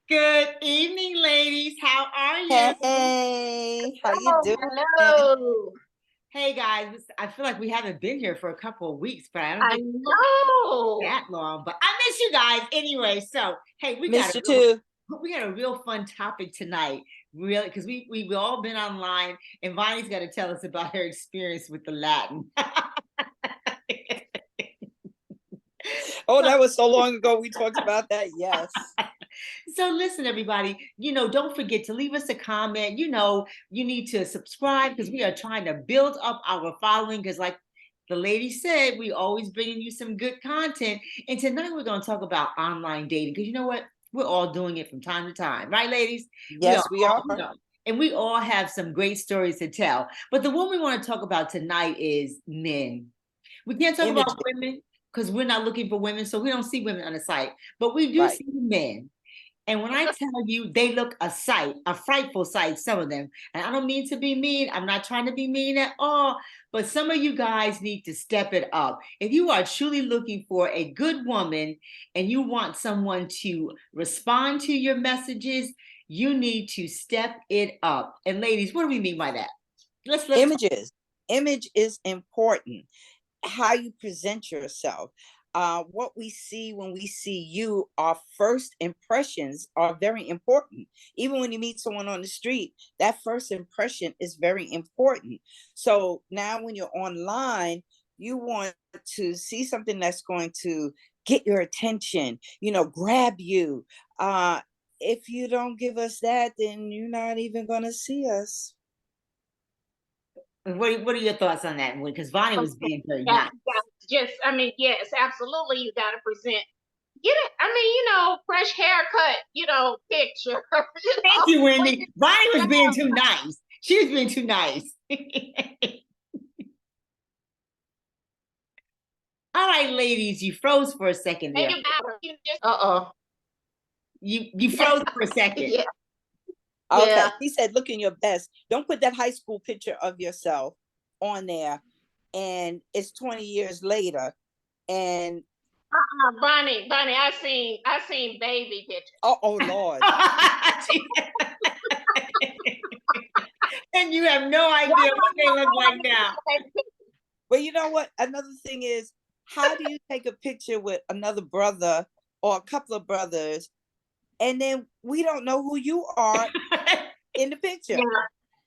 Good evening, ladies. How are you? Hey, how you Oh, doing? hello. Hey, guys. I feel like we haven't been here for a couple of weeks, but I don't I think know. that long. But I miss you guys anyway. So, hey, Missed you too. we got a real fun topic tonight. Really, because we've all been online, and Vonnie's got to tell us about her experience with the Latin. Oh, that was so long ago. We talked about that. Yes. So listen, everybody, don't forget to leave us a comment. You need to subscribe because we are trying to build up our following because like the lady said, we always bringing you some good content. And tonight we're going to talk about online dating because you know what? We're all doing it from time to time, right, ladies? We are Yes, we all, are. and we all have some great stories to tell. But the one we want to talk about tonight is men. We can't talk about Images. women because we're not looking for women, so we don't see women on the site, but we do Right. see men. And when I tell you they look a sight, a frightful sight, some of them, and I don't mean to be mean, I'm not trying to be mean at all, but some of you guys need to step it up. If you are truly looking for a good woman and you want someone to respond to your messages, you need to step it up. And ladies, what do we mean by that? Let's Images. Image is important. How you present yourself. What we see when we see you, our first impressions are very important. Even when you meet someone on the street, that first impression is very important. So now when you're online, you want to see something that's going to get your attention, grab you. If you don't give us that, then you're not even going to see us. What are your thoughts on that? Because Vonnie was Okay. being very Yeah, nice. yes, absolutely. You got to present. Get it. Fresh haircut, picture. Thank you, Wendy. Vonnie was being too nice. She was being too nice. All right, ladies, you froze for a second there. You just, uh-oh. You froze for a second. Yeah. Okay. Yeah. He said, look in your best. Don't put that high school picture of yourself on there. And it's 20 years later. And Bonnie, I seen baby pictures. oh Lord. And you have no idea what they look like now. But you know what? Another thing is, how do you take a picture with another brother or a couple of brothers, and then we don't know who you are in the picture? Yeah,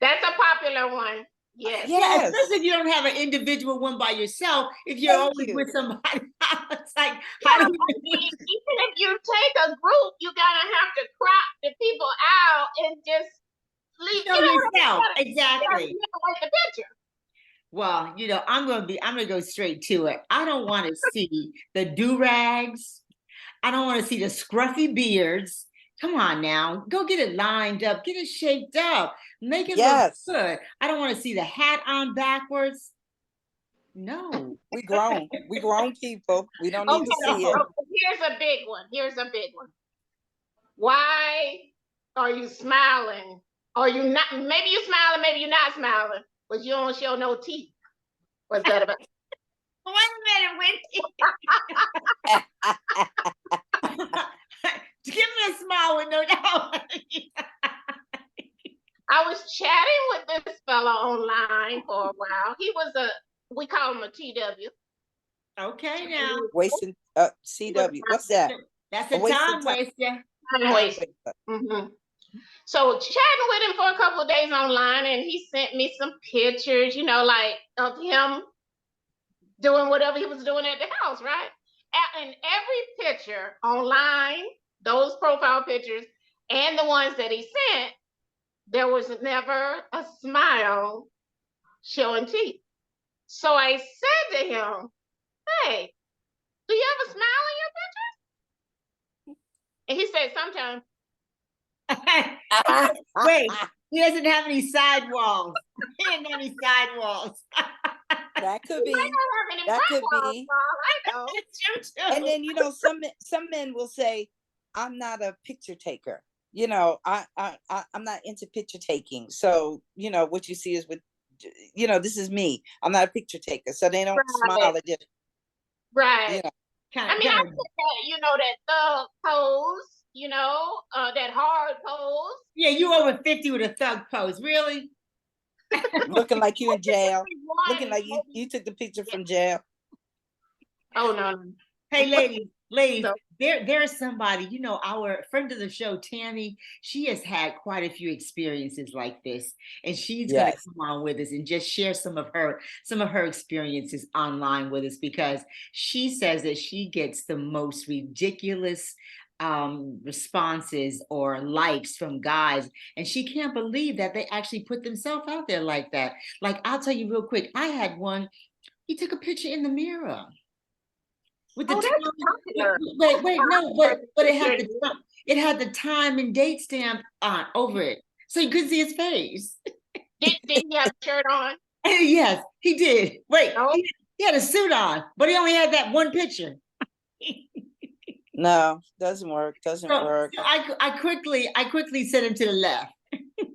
that's a popular one. Yes. Yeah, Yes. especially if you don't have an individual one by yourself. If you're Thank always you. with somebody, it's like, how do you Even if you take a group, you gotta have to crop the people out and just leave. show yourself? Exactly. The picture. Well, I'm gonna go straight to it. I don't want to see the do-rags. I don't want to see the scruffy beards. Come on now, go get it lined up, get it shaped up, make it look Yes. good. I don't want to see the hat on backwards. No. We grown. We grown people. We don't need to see it. Here's a big one. Why are you smiling? Are you not? Maybe you smiling, maybe you're not smiling, but you don't show no teeth. What's that about? Wait a minute, Wendy. Give me a smile with no doubt. I was chatting with this fella online for a while. We call him a TW. Okay, now. Wasting CW. What's that? That's a time waster. Mm-hmm. So chatting with him for a couple of days online, and he sent me some pictures, like of him doing whatever he was doing at the house, right? And every picture online, those profile pictures, and the ones that he sent, there was never a smile showing teeth. So I said to him, hey, do you have a smile in your pictures? And he said, sometimes. Wait, he doesn't have any sidewalls. He doesn't have any sidewalls. That could be. That could be. I know. And then some men will say, I'm not a picture taker. I'm not into picture taking. So, what you see is this is me. I'm not a picture taker. So they don't smile at it. Right. I said that, that thug pose, that hard pose. Yeah, you over 50 with a thug pose, really? Looking like you in jail. Looking like Maybe. you took the picture from jail. Oh no. Hey, ladies, So- there is somebody, our friend of the show, Tammy, she has had quite a few experiences like this, and she's gonna Yes. come on with us and just share some of her experiences online with us, because she says that she gets the most ridiculous responses or likes from guys, and she can't believe that they actually put themselves out there like that. Like, I'll tell you real quick, I had one, he took a picture in the mirror with the Oh, time. that's popular. Wait, no, but Picture. it had the time and date stamp on over it, so you couldn't see his face. Did he have a shirt on? Yes, he did. Wait, No. he had a suit on, but he only had that one picture. No, doesn't work. Doesn't work. So I quickly sent him to the left.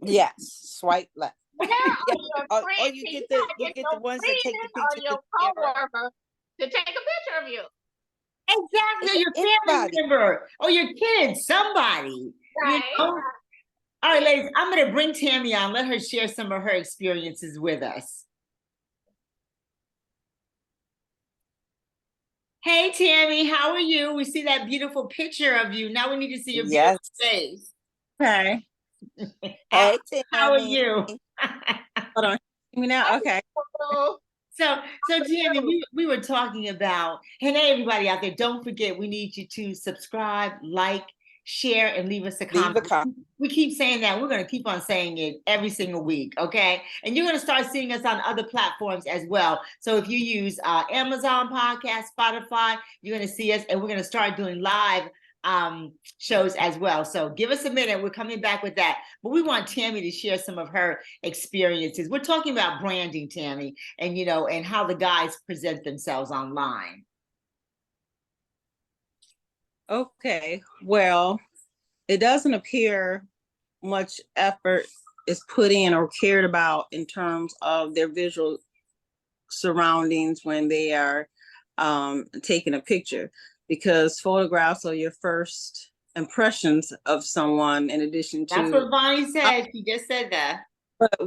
Yes, swipe left. Where Yeah, are your or friends? you You get gotta you get get the your ones that take the friend or picture in your the mirror. coworker to take a picture of you. Exactly, your family Anybody. member or your kids, somebody. Right. All right, ladies, I'm gonna bring Tammy on. Let her share some of her experiences with us. Hey, Tammy, how are you? We see that beautiful picture of you. Now we need to see your beautiful Yes. face. Okay. Hey, How are Tammy. you? Hold on. Hear me now? Okay. So Tammy, we were talking about, and hey, everybody out there, don't forget, we need you to subscribe, like, share, and leave us a Leave a comment. comment. We keep saying that. We're going to keep on saying it every single week, okay? And you're going to start seeing us on other platforms as well. So if you use Amazon Podcast, Spotify, you're going to see us, and we're going to start doing live shows as well. So give us a minute. We're coming back with that. But we want Tammy to share some of her experiences. We're talking about branding, Tammy, and and how the guys present themselves online. Okay. Well, it doesn't appear much effort is put in or cared about in terms of their visual surroundings when they are taking a picture, because photographs are your first impressions of someone, in addition That's to. what Bonnie said. She just said that. But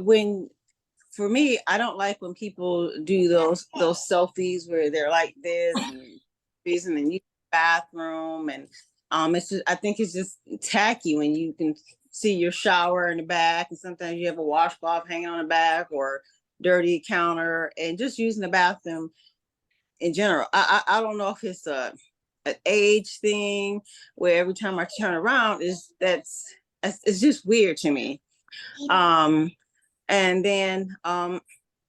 for me, I don't like when people do those selfies where they're like this and reason and use the bathroom, and it's just, I think it's just tacky when you can see your shower in the back, and sometimes you have a washcloth hanging on the back or dirty counter, and just using the bathroom in general. I don't know if it's an age thing where every time I turn around it's just weird to me. And then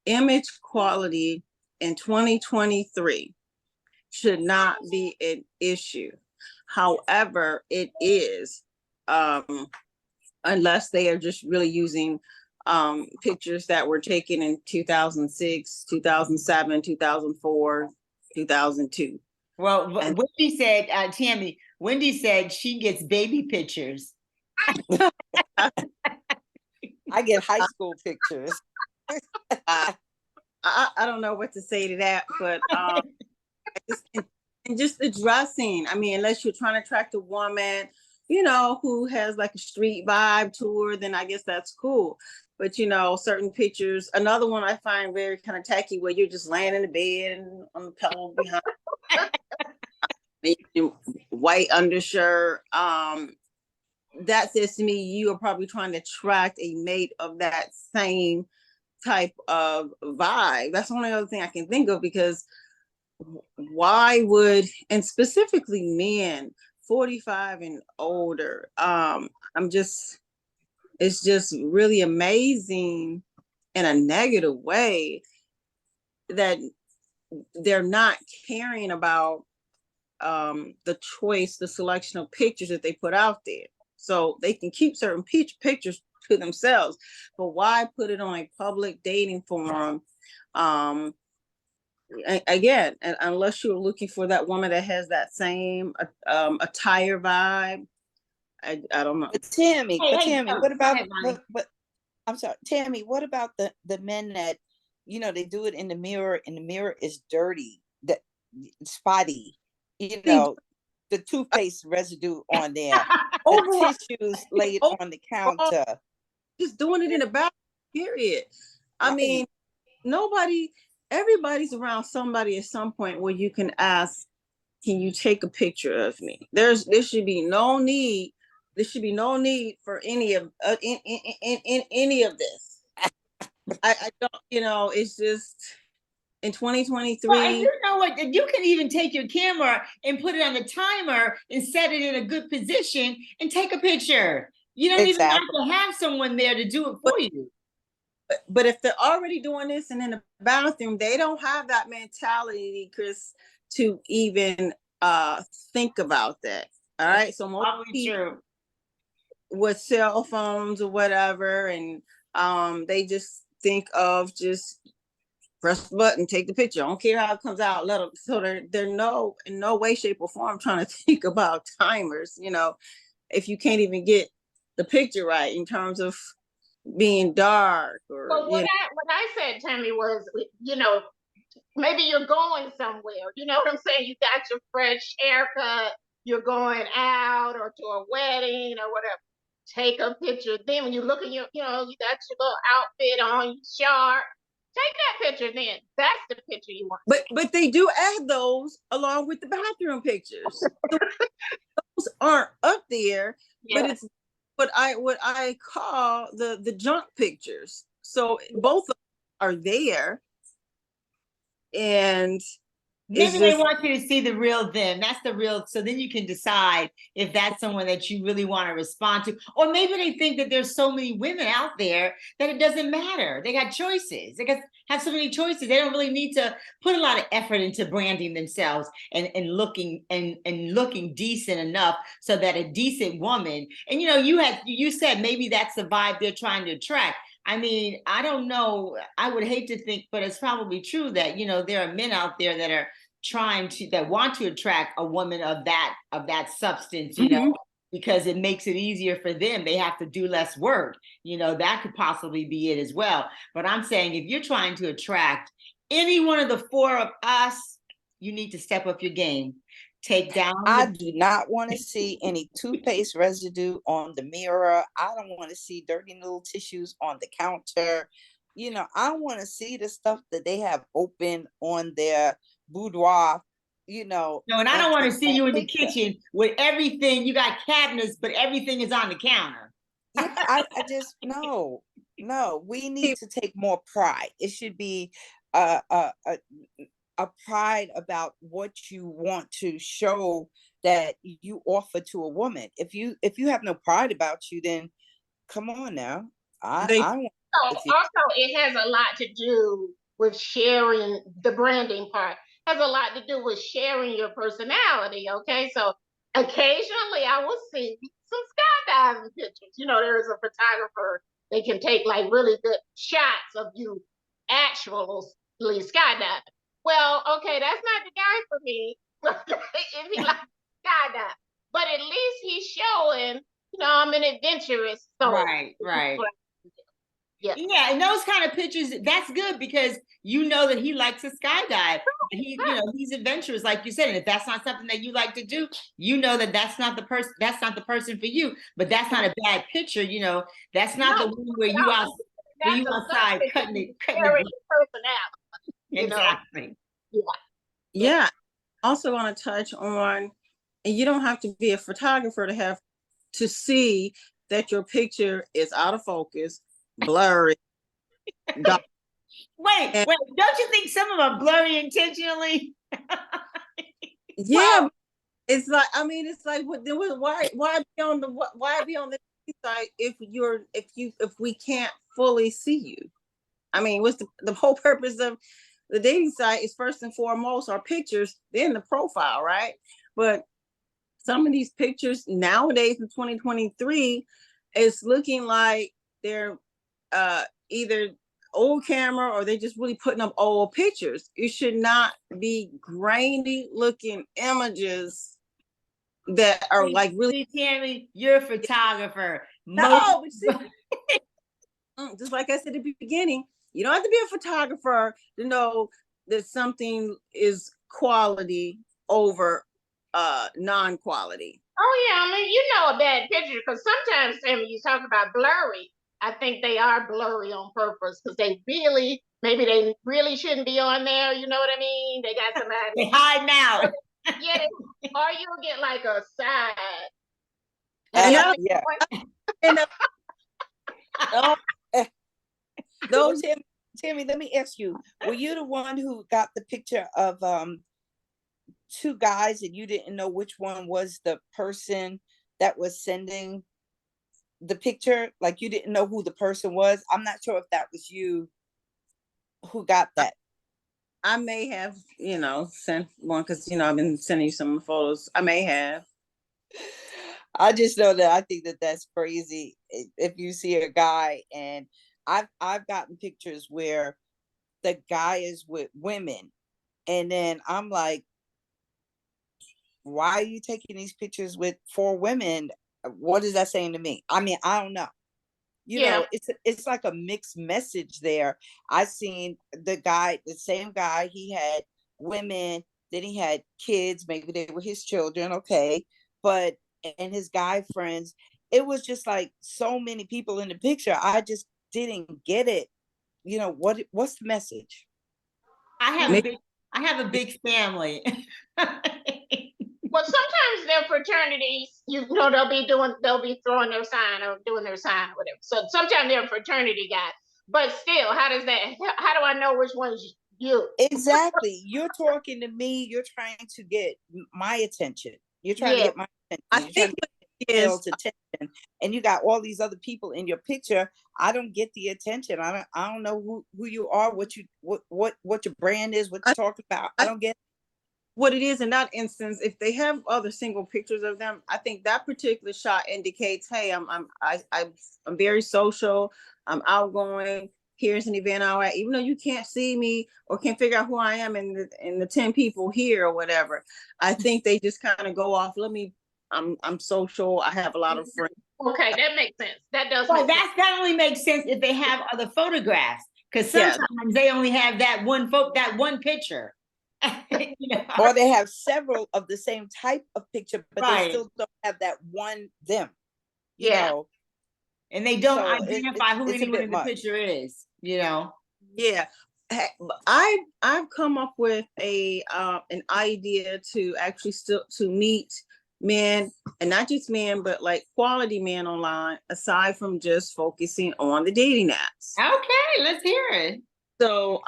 image quality in 2023 should not be an issue. However, it is, unless they are just really using pictures that were taken in 2006, 2007, 2004, 2002. Well, Wendy said, Tammy, Wendy said she gets baby pictures. I get high school pictures. I don't know what to say to that, but and just the dressing. I mean, unless you're trying to attract a woman, who has like a street vibe to her, then I guess that's cool. But certain pictures. Another one I find very kind of tacky, where you're just laying in the bed and on the pillow behind white undershirt. That says to me you are probably trying to attract a mate of that same type of vibe. That's the only other thing I can think of, because why would, and specifically men 45 and older, it's just really amazing in a negative way that they're not caring about the selection of pictures that they put out there. So they can keep certain pictures to themselves, but why put it on a public dating forum? Again, unless you're looking for that woman that has that same attire vibe, I don't know. But Tammy, what about ahead, but I'm sorry, Tammy, what about the men that they do it in the mirror, and the mirror is dirty, that spotty, the toothpaste residue on there. the tissues laid on the overall, counter. just doing it in the back, period. I Right. mean, everybody's around somebody at some point where you can ask, can you take a picture of me? There should be no need. There should be no need for any of in any of this. I don't, it's just in Well, and 2023. you know what? You can even take your camera and put it on the timer and set it in a good position and take a picture. You don't even have Exactly. to have someone there to do it But, for you. but if they're already doing this and in the bathroom, they don't have that mentality, Chris, to even think about that. All right. So most Probably people true. with cell phones or whatever, and they just think of just press the button, take the picture. I don't care how it comes out, let them. So they're no in no way, shape, or form trying to think about timers. If you can't even get the picture right in terms of being dark or Well, what I said, Tammy, was, maybe you're going somewhere. You know what I'm saying? You got your fresh haircut, you're going out or to a wedding or whatever. Take a picture. Then when you look at you got your little outfit on, you sharp. Take that picture then. That's the picture you want. But they do add those along with the bathroom pictures. Those aren't up there, Yeah. but it's what I call the junk pictures. So both of them are there, and Maybe it's they just want you to see the real them. That's the real. So then you can decide if that's someone that you really want to respond to. Or maybe they think that there's so many women out there that it doesn't matter. They got choices. They have so many choices. They don't really need to put a lot of effort into branding themselves and looking looking decent enough so that a decent woman, and you said maybe that's the vibe they're trying to attract. I mean, I don't know. I would hate to think, but it's probably true that, there are men out there that want to attract a woman of that substance, because it makes it easier for them. They have to do less work. That could possibly be it as well. But I'm saying if you're trying to attract any one of the four of us, you need to step up your game. Take down. I do not want to see any toothpaste residue on the mirror. I don't want to see dirty little tissues on the counter. I want to see the stuff that they have open on their boudoir, No, and I don't want to see you in the kitchen with everything. You got cabinets, but everything is on the counter. Yeah, I just no. We need to take more pride. It should be a pride about what you want to show that you offer to a woman. If you have no pride about you, then come on now. I want. So also, it has a lot to do with sharing. The branding part has a lot to do with sharing your personality. Okay, so occasionally I will see some skydiving pictures. There is a photographer. They can take like really good shots of you actually skydiving. Well, okay, that's not the guy for me. If he likes skydiving, but at least he's showing, I'm an adventurous soul. Right. Yeah. Yeah, and those kind of pictures, that's good because you know that he likes to skydive. He's adventurous, like you said. And if that's not something that you like to do, that's not the person. That's not the person for you. But that's not a bad picture. That's not the one where you outside cutting it. Personality. Exactly. Yeah. Also want to touch on, and you don't have to be a photographer to see that your picture is out of focus, blurry. Wait, don't you think some of them are blurry intentionally? Yeah, it's like, why be on the side if we can't fully see you? I mean, what's the whole purpose of the dating site is first and foremost our pictures, then the profile, right? But some of these pictures nowadays in 2023, it's looking like they're either old camera or they're just really putting up old pictures. It should not be grainy looking images that are like really. Tammy, you're a photographer. No, just like I said at the beginning, you don't have to be a photographer to know that something is quality over non-quality. Oh yeah, I mean, you know a bad picture because sometimes, Tammy, you talk about blurry. I think they are blurry on purpose because maybe they really shouldn't be on there. You know what I mean? They got somebody. They hide now. Yeah, or you'll get like a side. And Yeah. And oh, Those Tammy, let me ask you, were you the one who got the picture of two guys and you didn't know which one was the person that was sending the picture? Like you didn't know who the person was? I'm not sure if that was you who got that. I may have, sent one because I've been sending you some photos. I may have. I just know that I think that that's crazy. If you see a guy, and I've gotten pictures where the guy is with women, and then I'm like, why are you taking these pictures with 4 women? What is that saying to me? I mean, I don't know. It's like a mixed message there. I seen the same guy, he had women, then he had kids, maybe they were his children, okay, but and his guy friends, it was just like so many people in the picture. I just didn't get it. What's the message? I have a big family. Well, sometimes their fraternities, they'll be throwing their sign or doing their sign or whatever. So sometimes they're fraternity guys. But still, how do I know which one's you? Exactly. You're talking to me, you're trying to get my attention. You're trying to Yeah. get my attention. I You're trying think to what get it is, male's attention. And you got all these other people in your picture. I don't get the attention. I don't know who you are, what your brand is, what you're talking about. I don't get what it is in that instance. If they have other single pictures of them, I think that particular shot indicates, hey, I'm very social, I'm outgoing. Here's an event I'm at, even though you can't see me or can't figure out who I am in the 10 people here or whatever. I think they just kind of go off. I'm social. I have a lot of friends. Okay, that makes sense. That does Well, make sense. that only makes sense if they have other photographs, because Yeah. sometimes they only have that one picture. or they have several of the same type of picture, but they Right. still don't have that one them. Yeah. And they don't So identify who it's a anyone bit in the much. picture is. Yeah. I've come up with an idea to actually still to meet men, and not just men, but like quality men online, aside from just focusing on the dating apps. Okay, let's hear it. So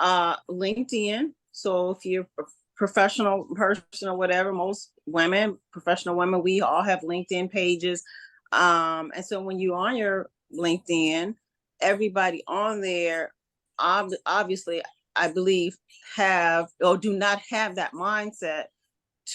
LinkedIn. So if you're a professional person or whatever, most professional women, we all have LinkedIn pages. And so when you're on your LinkedIn, everybody on there obviously, I believe, have or do not have that mindset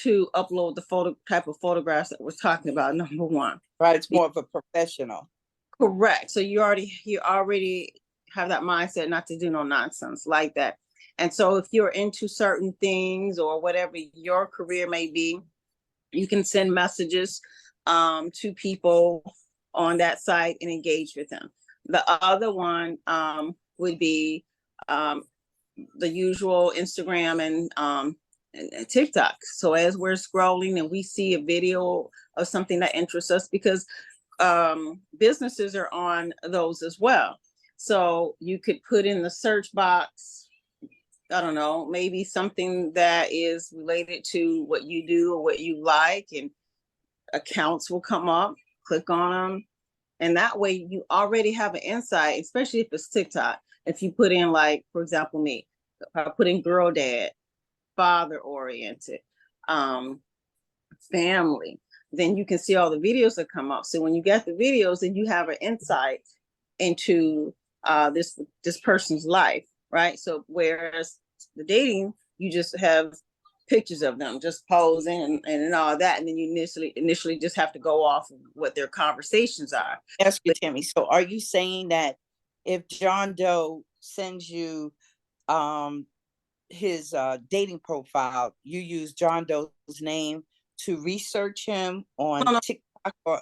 to upload the type of photographs that we're talking about. Number one, Right, it's more of a professional. correct. So you already have that mindset not to do no nonsense like that. And so if you're into certain things or whatever your career may be, you can send messages to people on that site and engage with them. The other one would be the usual Instagram and TikTok. So as we're scrolling and we see a video of something that interests us, because businesses are on those as well. So you could put in the search box, I don't know, maybe something that is related to what you do or what you like, and accounts will come up. Click on them. And that way you already have an insight, especially if it's TikTok. If you put in, like, for example, me, if I put in girl dad, father oriented, family, then you can see all the videos that come up. So when you get the videos, then you have an insight into this person's life, right? So whereas the dating, you just have pictures of them just posing and all that, and then you initially just have to go off of what their conversations are. Ask you, Tammy. So are you saying that if John Doe sends you his dating profile, you use John Doe's name to research him on TikTok? Or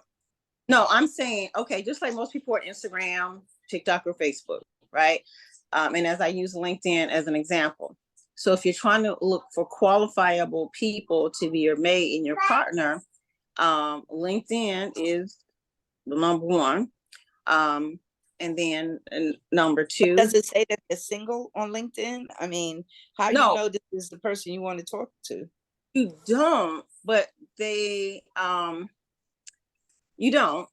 no, I'm saying, okay, just like most people are Instagram, TikTok, or Facebook, right? And as I use LinkedIn as an example. So if you're trying to look for qualifiable people to be your mate and your partner, LinkedIn is the number one. And then number two. Does it say that they're single on LinkedIn? I mean, how do you No. know this is the person you want to talk to? You don't, but you don't,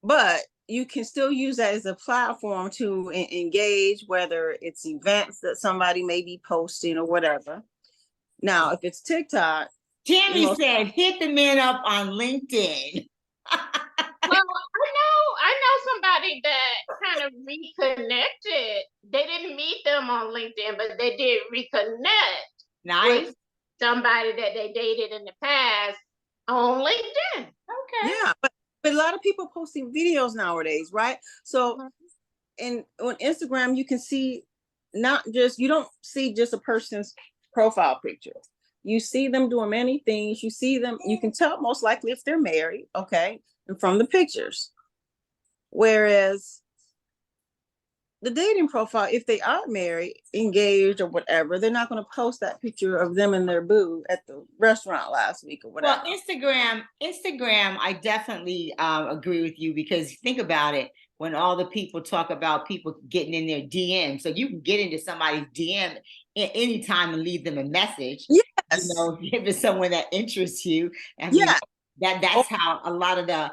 but you can still use that as a platform to engage, whether it's events that somebody may be posting or whatever. Now, if it's TikTok, Tammy said, hit the man up on LinkedIn. Well, I know somebody that kind of reconnected. They didn't meet them on LinkedIn, but they did reconnect with somebody that they dated in the past on LinkedIn. Okay. Yeah, but a lot of people posting videos nowadays, right? So and on Instagram, you can see you don't see just a person's profile picture. You see them doing many things. You see them, you can tell most likely if they're married, okay, and from the pictures. Whereas the dating profile, if they are married, engaged, or whatever, they're not going to post that picture of them and their boo at the restaurant last week or whatever. Well, Instagram, I definitely agree with you, because think about it. When all the people talk about people getting in their DM, so you can get into somebody's DM at any time and leave them a message. Yes. You know, if it's someone that interests you. I mean, Yeah. that's how a lot of the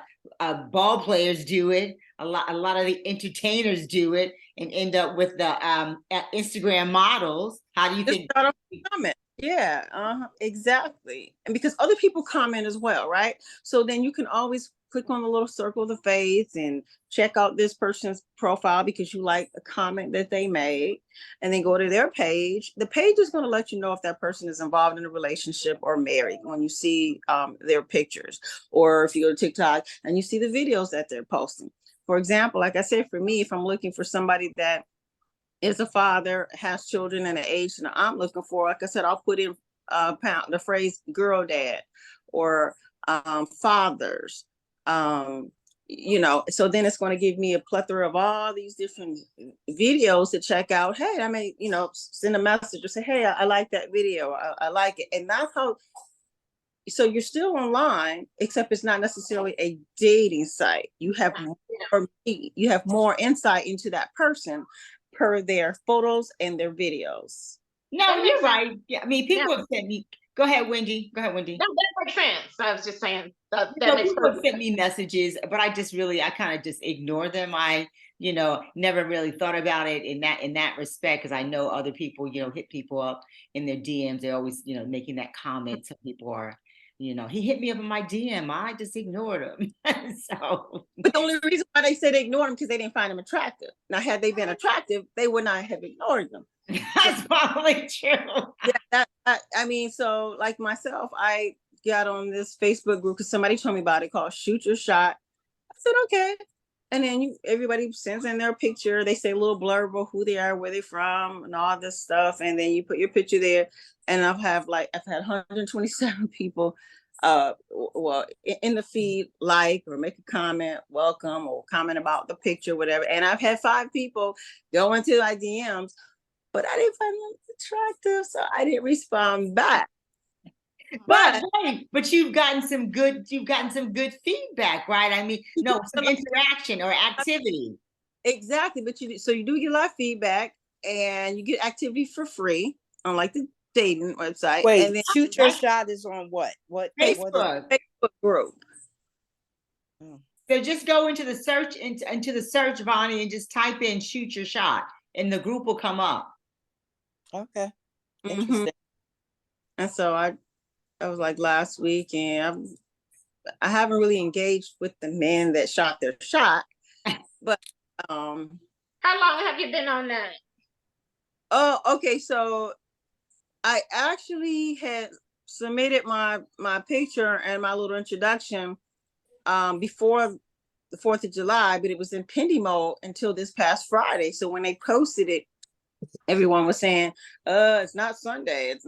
ball players do it. A lot of the entertainers do it and end up with the Instagram models. How do you think? Comment. Yeah, exactly. And because other people comment as well, right? So then you can always click on the little circle of the face and check out this person's profile because you like a comment that they made, and then go to their page. The page is going to let you know if that person is involved in a relationship or married when you see their pictures, or if you go to TikTok and you see the videos that they're posting. For example, like I said, for me, if I'm looking for somebody that is a father, has children and an age that I'm looking for, like I said, I'll put in the phrase girl dad or fathers. So then it's going to give me a plethora of all these different videos to check out. Hey, I may, send a message or say, hey, I like that video. I like it. And that's how. So you're still online, except it's not necessarily a dating site. You have more insight into that person per their photos and their videos. No, you're right. Yeah, I mean, people have sent me. Go ahead, Wendy. No, that makes sense. I was just saying that makes people have sense. sent me messages, but I kind of just ignore them. I, never really thought about it in that respect, because I know other people, hit people up in their DMs. They're always, making that comment. Some people are, he hit me up in my DM. I just ignored him. So, but the only reason why they said they ignored him because they didn't find him attractive. Now, had they been attractive, they would not have ignored them. That's probably true. Yeah, so like myself, I got on this Facebook group because somebody told me about it, called Shoot Your Shot. I said, okay. And then everybody sends in their picture. They say a little blurb of who they are, where they're from, and all this stuff. And then you put your picture there. And I've had 127 people in the feed, like, or make a comment, welcome, or comment about the picture, whatever. And I've had 5 people go into my DMs, but I didn't find them attractive, so I didn't respond back. But you've gotten some good feedback, right? I mean, no, some interaction or activity. Exactly, but you do get a lot of feedback, and you get activity for free, unlike the dating website. Wait, and then Shoot Your Shot is on what? Facebook. Facebook group. So just go into the search Vonnie, and just type in "Shoot Your Shot," and the group will come up. Okay, interesting. And so I was like last week, and I haven't really engaged with the men that shot their shot, but how long have you been on that? Oh, okay. So I actually had submitted my picture and my little introduction before the 4th of July, but it was in pending mode until this past Friday. So when they posted it, everyone was saying, it's not Sunday.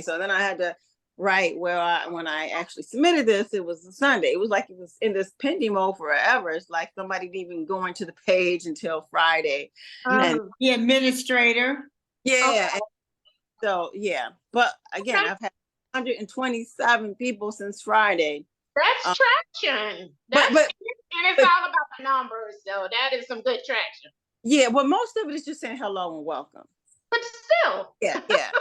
So then I had to write, when I actually submitted this, it was a Sunday. It was like it was in this pending mode forever. It's like somebody didn't even go into the page until Friday. And the administrator. Yeah. Okay. So, yeah. But again, I've had 127 people since Friday That's traction. But And it's all about the numbers, so that is some good traction. yeah, well, most of it is just saying hello and welcome. But still, Yeah. that's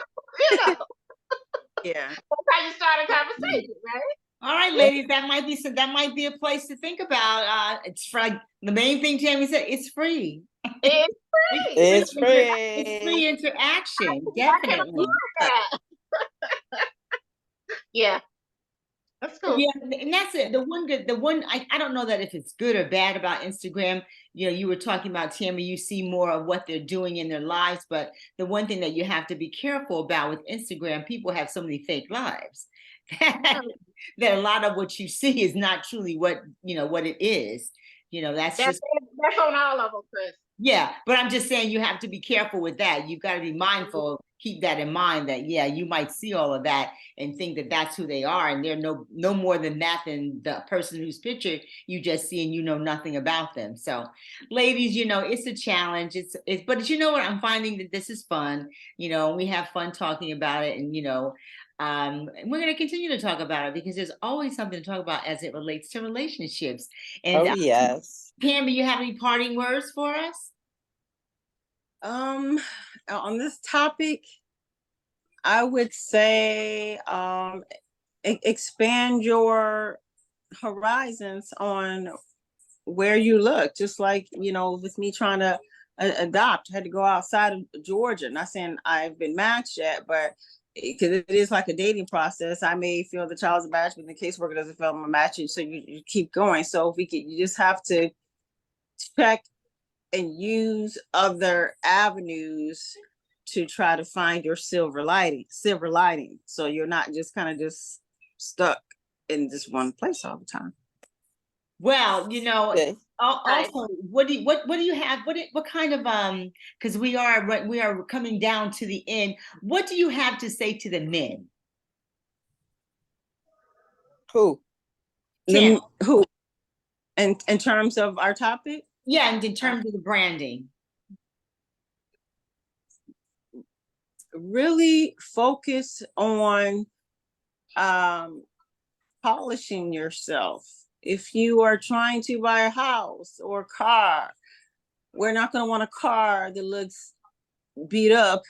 Yeah. how you start a conversation, right? All right, ladies, that might be a place to think about. It's for like, the main thing Tammy said, it's free. It's free. It's It's free free. interaction, I can definitely. afford that. Yeah, that's cool. Yeah, and that's it. I don't know that if it's good or bad about Instagram. You were talking about, Tammy, you see more of what they're doing in their lives, but the one thing that you have to be careful about with Instagram, people have so many fake lives that a lot of what you see is not truly what it is. That's just That's on all of them, Chris. yeah, but I'm just saying you have to be careful with that. You've got to be mindful, keep that in mind that, yeah, you might see all of that and think that that's who they are. And they're no more than that than the person whose picture you just see and you know nothing about them. So ladies, it's a challenge. But you know what? I'm finding that this is fun. We have fun talking about it, and, and we're going to continue to talk about it because there's always something to talk about as it relates to relationships. And Oh, yes. Pam, do you have any parting words for us? On this topic, I would say expand your horizons on where you look. Just like, with me trying to adopt, I had to go outside of Georgia. Not saying I've been matched yet, but because it is like a dating process, I may feel the child's a match, but the caseworker doesn't feel I'm a match, so you keep going. So if you just have to check and use other avenues to try to find your silver lining. So you're not just kind of just stuck in this one place all the time. Well, Okay. also, what do you have? What kind of because we are coming down to the end. What do you have to say to the men? Who? Tim. Who? In terms of our topic? Yeah, and in terms of the branding. Really focus on polishing yourself. If you are trying to buy a house or a car, we're not going to want a car that looks beat up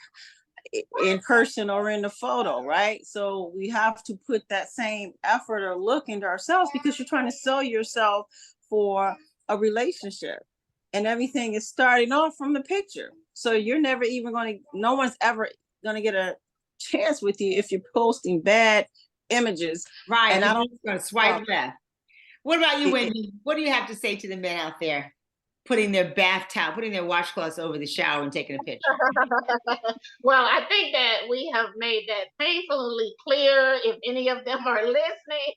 in person or in the photo, right? So we have to put that same effort or look into ourselves because you're trying to sell yourself for a relationship, and everything is starting off from the picture. So you're never even no one's ever going to get a chance with you if you're posting bad images. Right. And I don't going to swipe left. What about you, Wendy? What do you have to say to the men out there putting their bath towel, putting their washcloths over the shower and taking a picture? Well, I think that we have made that painfully clear. If any of them are listening,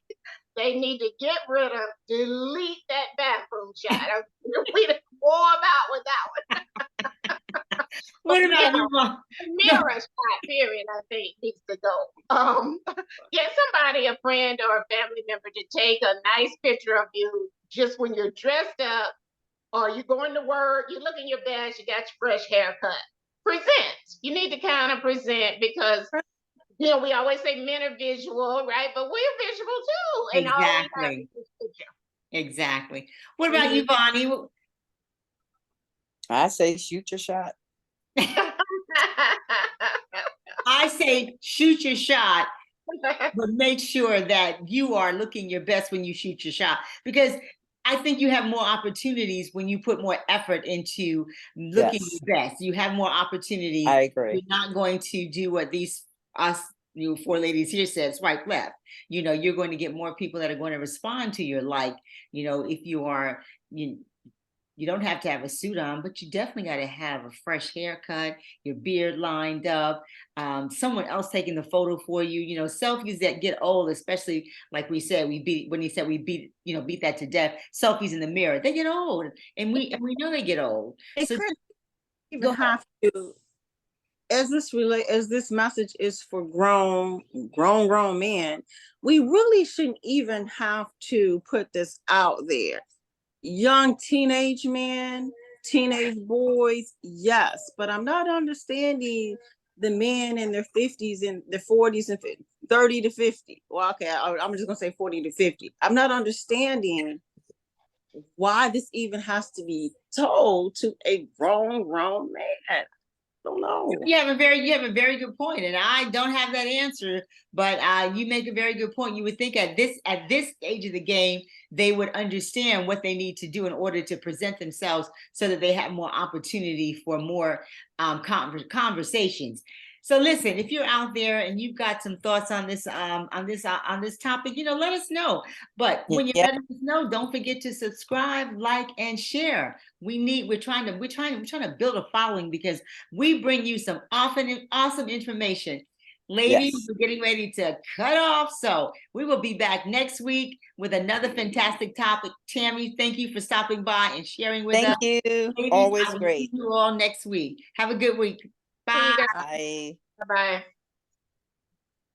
they need to delete that bathroom shot. We wore them out with that one. What about you, Mom? Mirror shot, period, I think needs to go. Get somebody, a friend or a family member, to take a nice picture of you just when you're dressed up or you're going to work, you look in your best, you got your fresh haircut. Present. You need to kind of present because we always say men are visual, right? But we're visual too. And all we have is this picture. Exactly. What about you, Bonnie? I say shoot your shot. I say shoot your shot, but make sure that you are looking your best when you shoot your shot, because I think you have more opportunities when you put more effort into looking your best. You have more opportunities. I agree. You're not going to do what you four ladies here said, swipe left. You're going to get more people that are going to respond to your like. If you are you don't have to have a suit on, but you definitely got to have a fresh haircut, your beard lined up, someone else taking the photo for you. Selfies that get old, especially like we said, we beat that to death. Selfies in the mirror, they get old, and we know they get old. So even have to, as this message is for grown men, we really shouldn't even have to put this out there. Young teenage men, teenage boys, yes, but I'm not understanding the men in their 50s and their 40s and 30 to 50. Well, okay, I'm just gonna say 40 to 50. I'm not understanding why this even has to be told to a grown man. I don't know. You have a very good point, and I don't have that answer, but you make a very good point. You would think at this stage of the game, they would understand what they need to do in order to present themselves so that they have more opportunity for more conversations. So listen, if you're out there and you've got some thoughts on this topic, let us know. But when you're letting us know, don't forget to subscribe, like, and share. We're trying to build a following because we bring you some awesome information. Ladies, we're getting ready to cut off. So we will be back next week with another fantastic topic. Tammy, thank you for stopping by and sharing with us. Thank you. Ladies, Always I will great. see you all next week. Have a good week. Bye. Bye. Bye-bye.